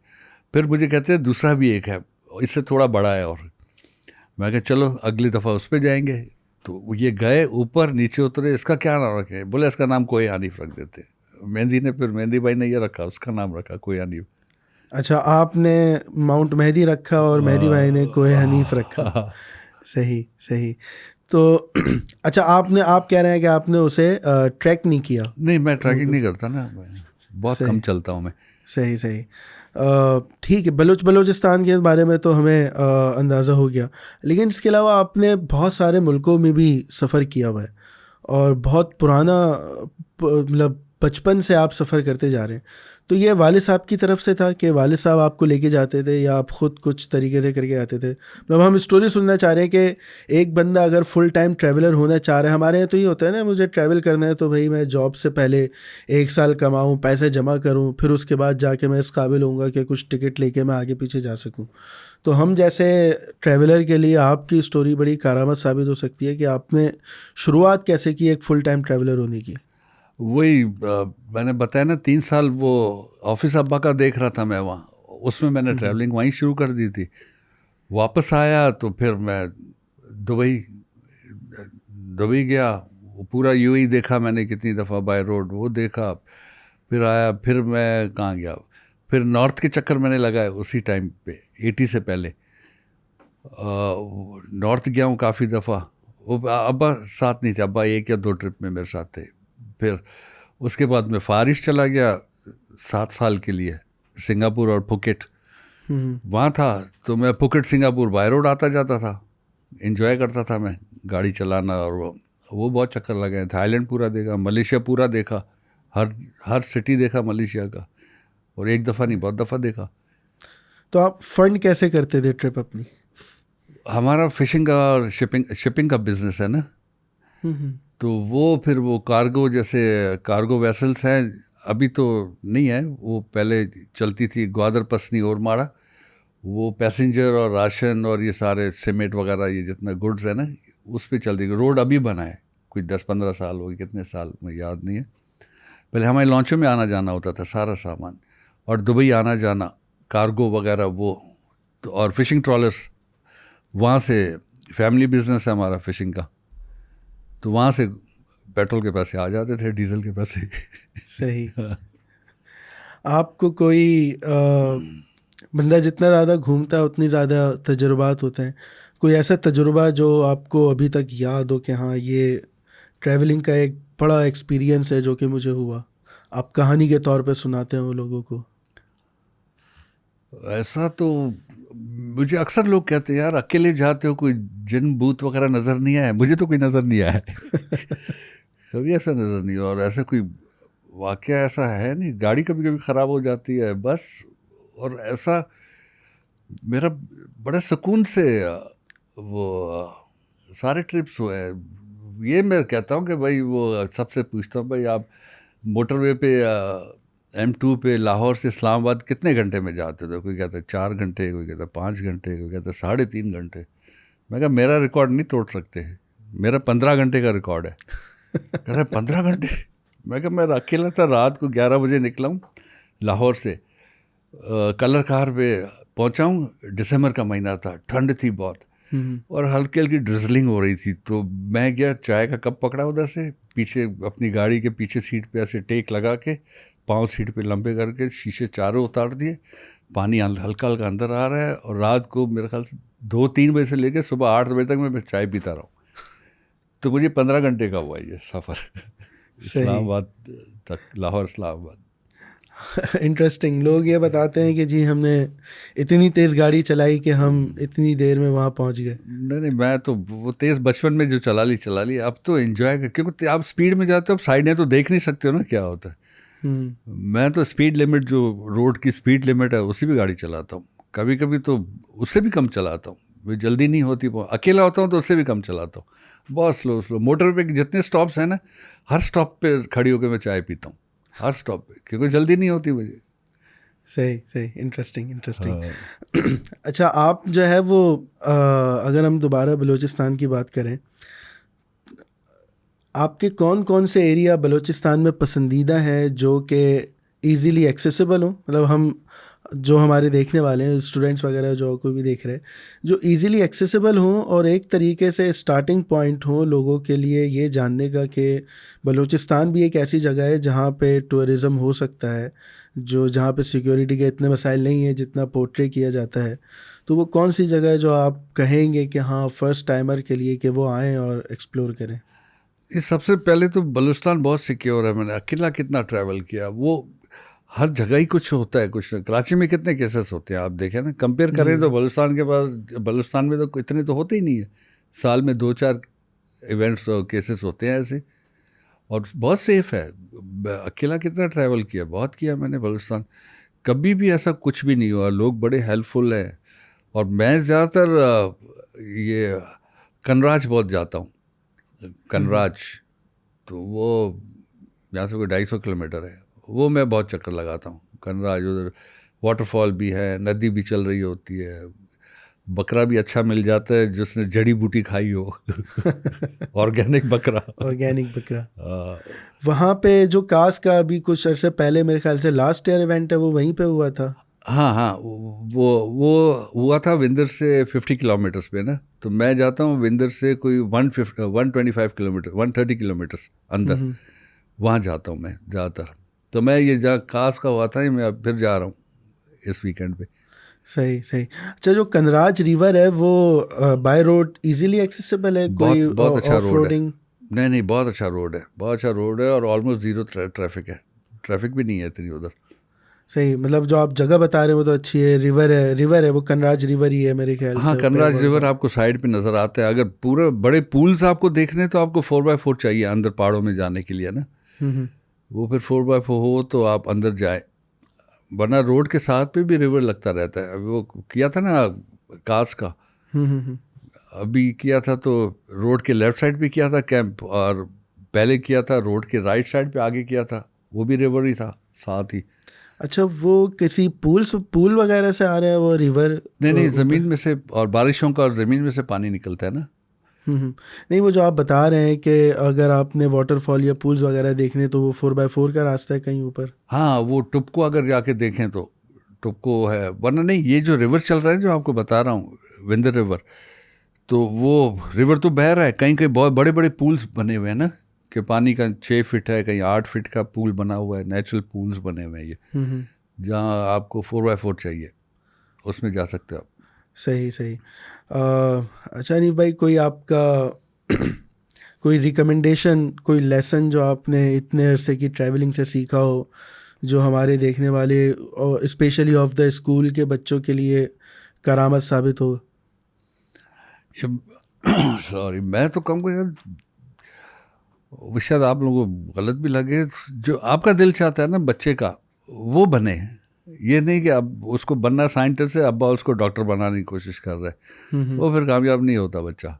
फिर मुझे कहते हैं दूसरा भी एक है, इससे थोड़ा बड़ा है, और मैं कहा चलो अगली दफ़ा उस पर जाएंगे। तो ये गए ऊपर, नीचे उतरे, इसका क्या नाम रखे, बोले इसका नाम कोई हनीफ रख देते। मेहंदी ने, फिर मेहंदी भाई ने ये रखा, उसका नाम रखा कोई हनीफ। अच्छा, आपने माउंट मेहदी रखा और मेहदी भाई ने कोहे हनीफ रखा। सही सही। तो अच्छा, आप कह रहे हैं कि आपने उसे ट्रैक नहीं किया? नहीं, मैं ट्रैकिंग नहीं करता ना, मैं बहुत सही कम चलता हूँ मैं। सही सही। ठीक है, बलूचिस्तान के बारे में तो हमें अंदाज़ा हो गया, लेकिन इसके अलावा आपने बहुत सारे मुल्कों में भी सफ़र किया हुआ है और बहुत पुराना मतलब बचपन से आप सफ़र करते जा रहे हैं। तो ये वालिद साहब की तरफ से था कि वालिद साहब आपको लेके जाते थे या आप ख़ुद कुछ तरीके से करके आते थे? मतलब हम स्टोरी सुनना चाह रहे हैं कि एक बंदा अगर फुल टाइम ट्रैवलर होना चाह रहा है, हमारे यहाँ तो ये होता है ना, मुझे ट्रैवल करना है तो भाई मैं जॉब से पहले 1 साल कमाऊँ, पैसे जमा करूँ, फिर उसके बाद जाके मैं इस काबिल होऊंगा कि कुछ टिकट लेके मैं आगे पीछे जा सकूँ। तो हम जैसे ट्रैवलर के लिए आपकी स्टोरी बड़ी करामत साबित हो सकती है कि आपने शुरुआत कैसे की एक फुल टाइम ट्रैवलर होने की। वही मैंने बताया ना, 3 साल वो ऑफिस अब्बा का देख रहा था मैं वहाँ, उसमें मैंने ट्रैवलिंग वहीं शुरू कर दी थी। वापस आया तो फिर मैं दुबई दुबई गया, वो पूरा यूएई देखा मैंने कितनी दफ़ा बाय रोड, वो देखा। फिर आया, फिर मैं कहाँ गया, फिर नॉर्थ के चक्कर मैंने लगाए उसी टाइम पे, 80 से पहले। नॉर्थ गया हूँ काफ़ी दफ़ा। वो अब्बा साथ नहीं थे, अब्बा 1 या 2 ट्रिप में मेरे साथ थे। फिर उसके बाद मैं फार ईस्ट चला गया 7 साल के लिए, सिंगापुर और फुकेट वहाँ था। तो मैं फुकेट सिंगापुर बाय रोड आता जाता था, एंजॉय करता था मैं गाड़ी चलाना। और वो बहुत चक्कर लगे। थाईलैंड पूरा देखा, मलेशिया पूरा देखा, हर सिटी देखा मलेशिया का, और एक दफ़ा नहीं बहुत दफ़ा देखा। तो आप फंड कैसे करते थे ट्रिप अपनी? हमारा फिशिंग का और शिपिंग का बिजनेस है ना, तो वो फिर वो कार्गो, जैसे कार्गो वेसल्स हैं, अभी तो नहीं है, वो पहले चलती थी ग्वादर, पसनी और माड़ा। वो पैसेंजर और राशन और ये सारे सीमेंट वगैरह, ये जितना गुड्स है ना, उस पर चलती। रोड अभी बना है, कोई 10-15 साल हो गए, कितने साल में याद नहीं है। पहले हमारे लॉन्चों में आना जाना होता था सारा सामान, और दुबई आना जाना, कार्गो वगैरह वो। तो और फिशिंग ट्रॉलर्स, वहाँ से फैमिली बिजनेस है हमारा फिशिंग का, तो वहाँ से पेट्रोल के पैसे आ जाते थे, डीजल के पैसे। सही। आपको कोई बंदा जितना ज़्यादा घूमता है उतनी ज़्यादा तजुर्बात होते हैं। कोई ऐसा तजुर्बा जो आपको अभी तक याद हो कि हाँ, ये ट्रैवलिंग का एक बड़ा एक्सपीरियंस है जो कि मुझे हुआ, आप कहानी के तौर पे सुनाते हो लोगों को? ऐसा तो मुझे अक्सर लोग कहते हैं यार अकेले जाते हो, कोई जिन भूत वगैरह नज़र नहीं आया? मुझे तो कोई नज़र नहीं आया कभी ऐसा नज़र नहीं, और ऐसा कोई वाकया ऐसा है नहीं। गाड़ी कभी कभी ख़राब हो जाती है बस, और ऐसा मेरा बड़े सुकून से वो सारे ट्रिप्स हुए हैं। ये मैं कहता हूँ कि भाई वो सबसे पूछता हूँ भाई आप मोटरवे पे M2 पे लाहौर से इस्लामाबाद कितने घंटे में जाते थे? कोई कहता है 4 घंटे, कोई कहता है 5 घंटे, कोई कहता है 3.5 घंटे। मैं कहा मेरा रिकॉर्ड नहीं तोड़ सकते, मेरा 15 घंटे का रिकॉर्ड है। कहता है 15 घंटे? मैं कहा मैं अकेला था, रात को 11 बजे निकला हूँ लाहौर से, कलर कार पे पहुँचा हूँ, दिसंबर का महीना था, ठंड थी बहुत और हल्की हल्की ड्रिजलिंग हो रही थी। तो मैं गया, चाय का कप पकड़ा उधर से, पीछे अपनी गाड़ी के पीछे सीट पे ऐसे टेक लगा के, पाँव सीट पे लंबे करके, शीशे चारों उतार दिए, पानी हल्का हल्का अंदर आ रहा है, और रात को मेरे ख्याल से 2-3 बजे से लेकर सुबह 8 बजे तक मैं चाय पीता रहा हूँ। तो मुझे 15 घंटे का हुआ ये सफ़र इस्लामाबाद तक, लाहौर इस्लामाबाद। इंटरेस्टिंग। लोग ये बताते हैं कि जी हमने इतनी तेज़ गाड़ी चलाई कि हम इतनी देर में वहाँ पहुँच गए। नहीं, मैं तो वो तेज़ बचपन में जो चला ली, अब तो एंजॉय कर, क्योंकि आप स्पीड में जाते हो, अब साइडें तो देख नहीं सकते हो ना क्या होता है। मैं तो स्पीड लिमिट, जो रोड की स्पीड लिमिट है उसी भी गाड़ी चलाता हूँ, कभी कभी तो उससे भी कम चलाता हूँ। वो जल्दी नहीं होती, अकेला होता हूँ तो उससे भी कम चलाता हूँ, बहुत स्लो। मोटर पे जितने स्टॉप्स हैं ना, हर स्टॉप पे खड़ी होकर मैं चाय पीता हूँ, हर स्टॉप पे, क्योंकि जल्दी नहीं होती मुझे। सही, इंटरेस्टिंग। अच्छा, आप जो है वो अगर हम दोबारा बलूचिस्तान की बात करें, आपके कौन कौन से एरिया बलूचिस्तान में पसंदीदा हैं जो कि ईज़िली एक्सेसिबल हो? मतलब हम जो हमारे देखने वाले हैं, स्टूडेंट्स वगैरह जो कोई भी देख रहे हैं, जो ईज़िली एक्सेसिबल हों और एक तरीके से स्टार्टिंग पॉइंट हो लोगों के लिए ये जानने का कि बलूचिस्तान भी एक ऐसी जगह है जहाँ पे टूरिज़म हो सकता है, जहाँ पे सिक्योरिटी के इतने मसाइल नहीं है जितना पोर्ट्रे किया जाता है। तो वो कौन सी जगह है जो आप कहेंगे कि हाँ, फर्स्ट टाइमर के लिए कि वो आएँ और एक्सप्लोर करें? ये सबसे पहले तो बलूचिस्तान बहुत सिक्योर है। मैंने अकेला कितना ट्रैवल किया, वो हर जगह ही कुछ होता है, कुछ कराची में कितने केसेस होते हैं आप देखें ना, कंपेयर करें तो बलूचिस्तान में तो इतने तो होते ही नहीं है, साल में 2-4 इवेंट्स केसेस होते हैं ऐसे, और बहुत सेफ है। अकेला कितना ट्रैवल किया, बहुत किया मैंने बलूचिस्तान, कभी भी ऐसा कुछ भी नहीं हुआ, लोग बड़े हेल्पफुल हैं। और मैं ज़्यादातर ये कनराज बहुत जाता हूँ, कनराज, तो वो यहाँ से कोई 250 किलोमीटर है, वो मैं बहुत चक्कर लगाता हूँ कनराज। उधर वाटरफॉल भी है, नदी भी चल रही होती है, बकरा भी अच्छा मिल जाता है जिसने जड़ी बूटी खाई हो ऑर्गेनिक बकरा। वहाँ पे जो कास का अभी कुछ अर्से पहले मेरे ख्याल से लास्ट ईयर इवेंट है, वो वहीं पे हुआ था। हाँ, वो हुआ था विंदर से 50 किलोमीटर्स पे ना, तो मैं जाता हूँ विंदर से कोई 125 किलोमीटर, 130 किलोमीटर्स अंदर, वहाँ जाता हूँ मैं ज़्यादातर। तो मैं ये जहाँ कास का हुआ था, मैं अब फिर जा रहा हूँ इस वीकेंड पे। सही। अच्छा, जो कनराज रिवर है वो बाय रोड इजीली एक्सेसिबल है? कोई बहुत अच्छा रोड है। नहीं, बहुत अच्छा रोड है और ऑलमोस्ट ज़ीरो ट्रैफिक है, ट्रैफिक भी नहीं है इतनी उधर। सही, मतलब जो आप जगह बता रहे हो वो तो अच्छी है। रिवर है वो कनराज रिवर ही है मेरे ख्याल से। हाँ, कनराज रिवर आपको साइड पे नज़र आता है। अगर पूरे बड़े पूल्स आपको देखने तो आपको 4x4 चाहिए अंदर पहाड़ों में जाने के लिए ना, वो फिर 4x4 हो तो आप अंदर जाए, वरना रोड के साथ पे भी रिवर लगता रहता है। अभी वो किया था ना कास का, अभी किया था तो रोड के लेफ़्ट साइड पे किया था कैंप, और पहले किया था रोड के राइट साइड पे आगे किया था, वो भी रिवर ही था साथ ही। अच्छा, वो किसी पूल वगैरह से आ रहा है वो रिवर? नहीं, ज़मीन में से, और बारिशों का और ज़मीन में से पानी निकलता है ना। नहीं, वो जो आप बता रहे हैं कि अगर आपने वाटरफॉल या पूल्स वगैरह देखने तो वो 4x4 का रास्ता है कहीं ऊपर। हाँ, वो टुपको अगर जाके देखें तो टुपको है, वरना नहीं, ये जो रिवर चल रहा है जो आपको बता रहा हूँ विंदर रिवर, तो वो रिवर तो बह रहा है, कहीं कहीं बहुत बड़े बड़े पूल्स बने हुए हैं ना, कि पानी का 6 फीट है, कहीं 8 फीट का पूल बना हुआ है, नेचुरल पूल्स बने हुए हैं ये, जहाँ आपको 4x4 चाहिए उसमें जा सकते हो आप। सही। अच्छा अनीफ भाई, कोई आपका कोई रिकमेंडेशन, कोई लेसन जो आपने इतने अरसे की ट्रैवलिंग से सीखा हो, जो हमारे देखने वाले और स्पेशली ऑफ द स्कूल के बच्चों के लिए करामत साबित हो? सॉरी, मैं तो कहूँगा यार, वो शायद आप लोगों को गलत भी लगे, जो आपका दिल चाहता है ना बच्चे का, वो बने। ये नहीं कि अब उसको बनना साइंटिस्ट है, अब्बा उसको डॉक्टर बनाने की कोशिश कर रहे हैं, वो फिर कामयाब नहीं होता बच्चा।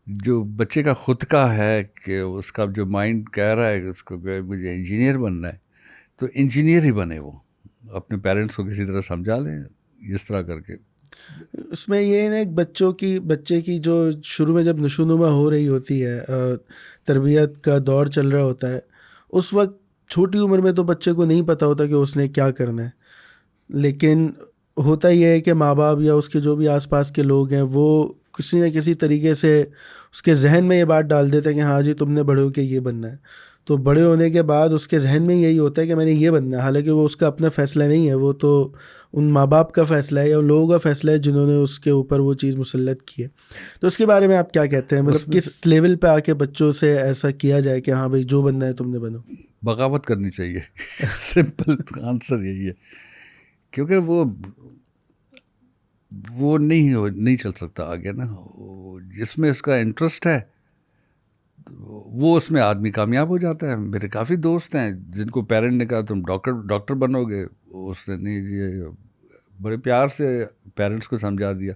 जो बच्चे का खुद का है कि उसका जो माइंड कह रहा है कि उसको मुझे इंजीनियर बनना है, तो इंजीनियर ही बने वो। अपने पेरेंट्स को किसी तरह समझा लें, इस तरह करके। उसमें ये है ना, एक बच्चे की जो शुरू में जब नशोनुमा हो रही होती है, तरबियत का दौर चल रहा होता है, उस वक्त छोटी उम्र में तो बच्चे को नहीं पता होता कि उसने क्या करना है। लेकिन होता ये है कि माँ बाप या उसके जो भी आसपास के लोग हैं वो किसी न किसी तरीके से उसके जहन में ये बात डाल देते हैं कि हाँ जी तुमने बड़े होके ये बनना है। तो बड़े होने के बाद उसके जहन में यही होता है कि मैंने ये बनना है, हालांकि वो उसका अपना फ़ैसला नहीं है, वो तो उन माँ बाप का फ़ैसला है या उन लोगों का फ़ैसला है जिन्होंने उसके ऊपर वो चीज़ मुसल्लत की है। तो उसके बारे में आप क्या कहते हैं, मतलब किस लेवल पे आके बच्चों से ऐसा किया जाए कि हाँ भाई जो बनना है तुमने बनो? बगावत करनी चाहिए। सिंपल आंसर यही है, क्योंकि वो नहीं चल सकता आगे ना। जिसमें इसका इंटरेस्ट है वो उसमें आदमी कामयाब हो जाता है। मेरे काफ़ी दोस्त हैं जिनको पेरेंट ने कहा तुम डॉक्टर बनोगे, उसने नहीं जी, बड़े प्यार से पेरेंट्स को समझा दिया,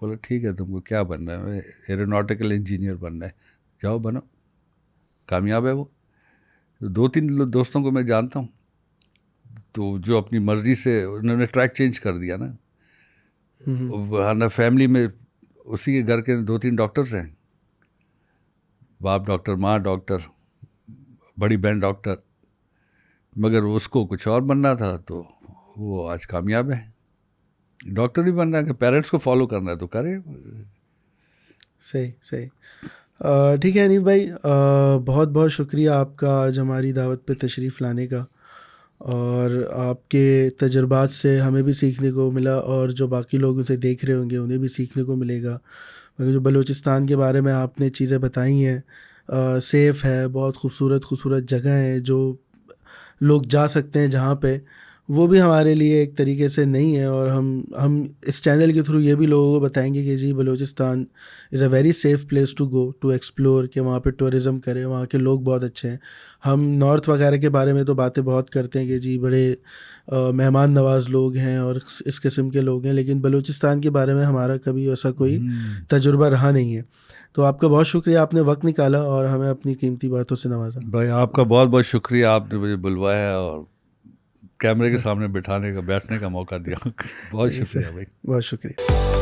बोला ठीक है तुमको क्या बनना है, एरोनॉटिकल इंजीनियर बनना है, जाओ बनो, कामयाब है वो। तो 2-3 दोस्तों को मैं जानता हूँ, तो जो अपनी मर्ज़ी से उन्होंने ट्रैक चेंज कर दिया ना। वरना फैमिली में उसी के घर के 2-3 डॉक्टर्स हैं, बाप डॉक्टर, माँ डॉक्टर, बड़ी बहन डॉक्टर, मगर उसको कुछ और बनना था तो वो आज कामयाब है। डॉक्टर ही बनना है कि पेरेंट्स को फॉलो करना है तो करे। सही सही। ठीक है अनीफ भाई, बहुत बहुत शुक्रिया आपका आज हमारी दावत पे तशरीफ़ लाने का, और आपके तजुर्बात से हमें भी सीखने को मिला और जो बाकी लोग उसे देख रहे होंगे उन्हें भी सीखने को मिलेगा। मगर जो बलूचिस्तान के बारे में आपने चीज़ें बताई हैं, सेफ़ है, बहुत खूबसूरत जगह है जो लोग जा सकते हैं जहाँ पे, वो भी हमारे लिए एक तरीके से नहीं है। और हम इस चैनल के थ्रू ये भी लोगों को बताएंगे कि जी Baluchistan is a very safe place to go to explore, कि वहाँ पे टूरिज़म करें, वहाँ के लोग बहुत अच्छे हैं। हम नॉर्थ वगैरह के बारे में तो बातें बहुत करते हैं कि जी बड़े मेहमान नवाज़ लोग हैं और इस किस्म के लोग हैं, लेकिन बलूचिस्तान के बारे में हमारा कभी ऐसा कोई तजुर्बा रहा नहीं है। तो आपका बहुत शुक्रिया, आपने वक्त निकाला और हमें अपनी कीमती बातों से नवाजा। भाई आपका बहुत बहुत शुक्रिया, आपने मुझे बुलवाया और कैमरे के सामने बैठने का मौका दिया। बहुत शुक्रिया भाई, बहुत शुक्रिया।